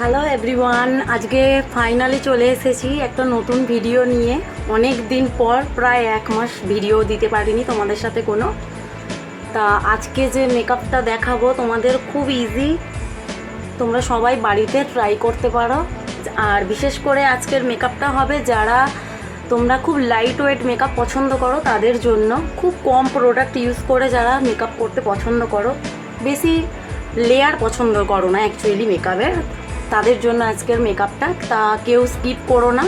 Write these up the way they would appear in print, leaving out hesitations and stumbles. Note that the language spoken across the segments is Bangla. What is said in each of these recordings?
হ্যালো এভরিওয়ান, আজকে ফাইনালি চলে এসেছি একটা নতুন ভিডিও নিয়ে। অনেক দিন পর, প্রায় 1 মাস ভিডিও দিতে পারিনি তোমাদের সাথে কোনো। তা আজকে যে মেকআপটা দেখাবো তোমাদের খুব ইজি, তোমরা সবাই বাড়িতে ট্রাই করতে পারো। আর বিশেষ করে আজকের মেকআপটা হবে যারা তোমরা খুব লাইট ওয়েট মেকআপ পছন্দ করো তাদের জন্য, খুব কম প্রোডাক্ট ইউজ করে যারা মেকআপ করতে পছন্দ করো, বেশি লেয়ার পছন্দ করো না অ্যাকচুয়ালি মেকআপের, তাদের জন্য আজকের মেকআপটা। তা কেউ স্কিপ করো না,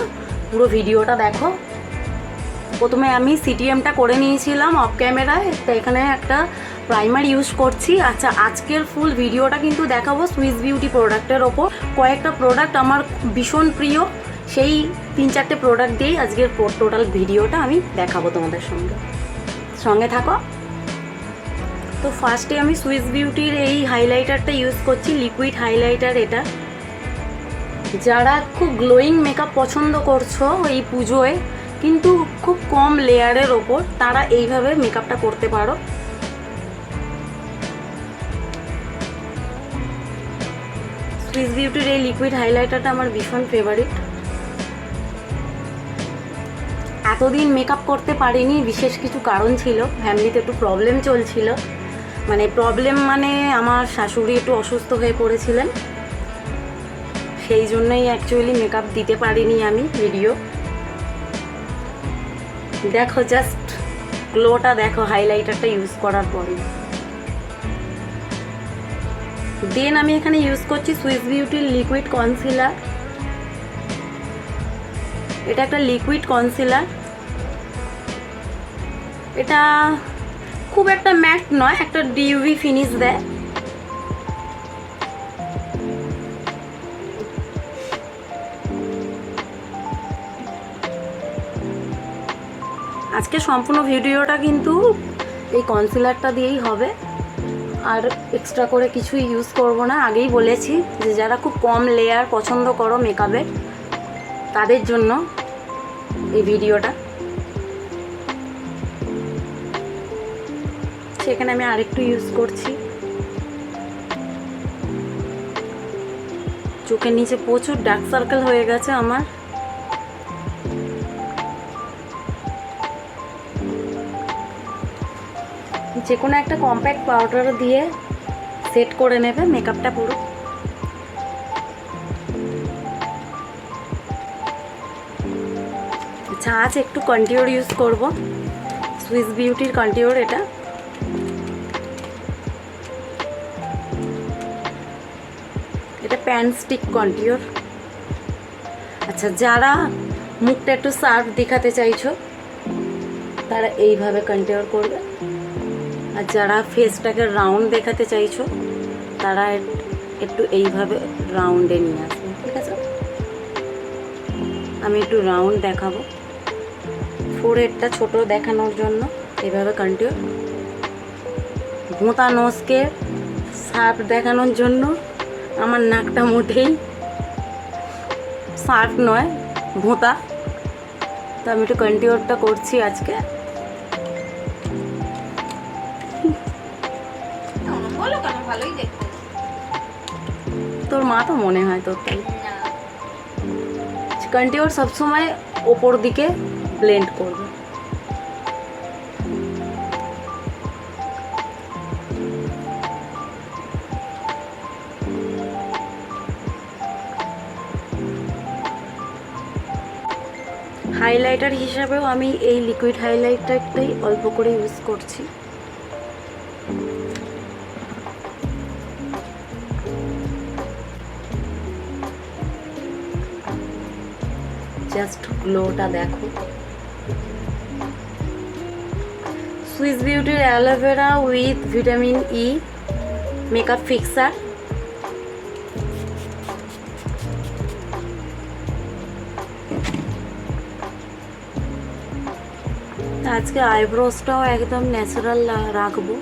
পুরো ভিডিওটা দেখো। প্রথমে আমি সিটিএমটা করে নিয়েছিলাম অফ ক্যামেরায়, তো এখানে একটা প্রাইমার ইউজ করছি। আচ্ছা, আজকের ফুল ভিডিওটা কিন্তু দেখাবো সুইস বিউটি প্রোডাক্টের ওপর। কয়েকটা প্রোডাক্ট আমার ভীষণ প্রিয়, সেই 3-4টে প্রোডাক্ট দিয়েই আজকের টোটাল ভিডিওটা আমি দেখাবো তোমাদের সঙ্গে থাকো। তো ফার্স্টে আমি সুইস বিউটির এই হাইলাইটারটা ইউজ করছি, লিকুইড হাইলাইটার এটা। যারা খুব গ্লোয়িং মেকআপ পছন্দ করছো এই পুজোয়, কিন্তু খুব কম লেয়ারের ওপর, তারা এইভাবে মেকআপটা করতে পারো। সুইস বিউটির এই লিকুইড হাইলাইটারটা আমার ভীষণ ফেভারিট। এতদিন মেকআপ করতে পারিনি, বিশেষ কিছু কারণ ছিল, ফ্যামিলিতে একটু প্রবলেম চলছিল। মানে আমার শাশুড়ি একটু অসুস্থ হয়ে পড়েছিলেন, সেই জন্যই অ্যাকচুয়ালি মেকআপ দিতে পারিনি আমি ভিডিও। দেখো জাস্ট গ্লোটা দেখো হাইলাইটারটা ইউজ করার পরে। দেন আমি এখানে ইউজ করছি সুইস বিউটির লিকুইড কনসিলার। এটা একটা লিকুইড কনসিলার, এটা খুব একটা ম্যাট নয়, একটা ডিউভি ফিনিশ দেয়। আজকে সম্পূর্ণ ভিডিওটা কিন্তু এই কনসিলারটা দিয়েই হবে, আর এক্সট্রা করে কিছুই ইউজ করব না। আগেই বলেছি যে যারা খুব কম লেয়ার পছন্দ করো মেকআপে, তাদের জন্য এই ভিডিওটা। সেখানে আমি আরেকটু ইউজ করছি। চোখের নিচে প্রচুর ডার্ক সার্কেল হয়ে গেছে আমার। যে কোনো একটা কম্প্যাক্ট পাউডার দিয়ে সেট করে নেবে মেকআপটা পুরো। আচ্ছা, আজ একটু কন্টিওর ইউজ করব, সুইস বিউটির কন্টিওর এটা। এটা প্যান স্টিক কন্টিওর। আচ্ছা, যারা মুখটা একটু শার্প দেখাতে চাইছো তারা এইভাবে কন্টিওর করবে, আর যারা ফেসটাকে রাউন্ড দেখাতে চাইছো তারা একটু এইভাবে রাউন্ডে নিয়ে আসবে। ঠিক আছে, আমি একটু রাউন্ড দেখাবো, ফোরহেডটা ছোট দেখানোর জন্য এইভাবে কন্টিওর। ভোঁতা নোজকে শার্প দেখানোর জন্য, আমার নাকটা মোটেই শার্প নয়, ভোঁতা, তো আমি একটু কন্টিওরটা করছি আজকে। তোর মা তো মনে হয় তোর, তাই কন্টিওর সবসময় ওপর দিকে ব্লেন্ড করবে। হাইলাইটার হিসাবেও আমি এই লিকুইড হাইলাইটারটাই অল্প করে ইউজ করছি। জাস্ট গ্লোটা দেখো। সুইস বিউটির aloe vera with vitamin E makeup fixer. আজকে আইব্রোসটাও একদম ন্যাচারাল রাখবো।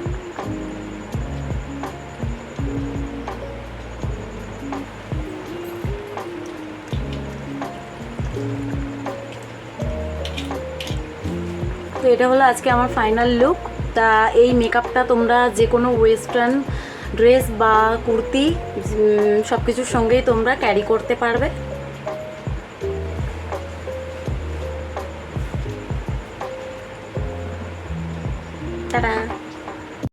তো এটা হলো আজকে আমার ফাইনাল লুক। তা এই মেকআপটা তোমরা যে কোনো ওয়েস্টার্ন ড্রেস বা কুর্তি সব কিছুর সঙ্গেই তোমরা ক্যারি করতে পারবে। টাটা।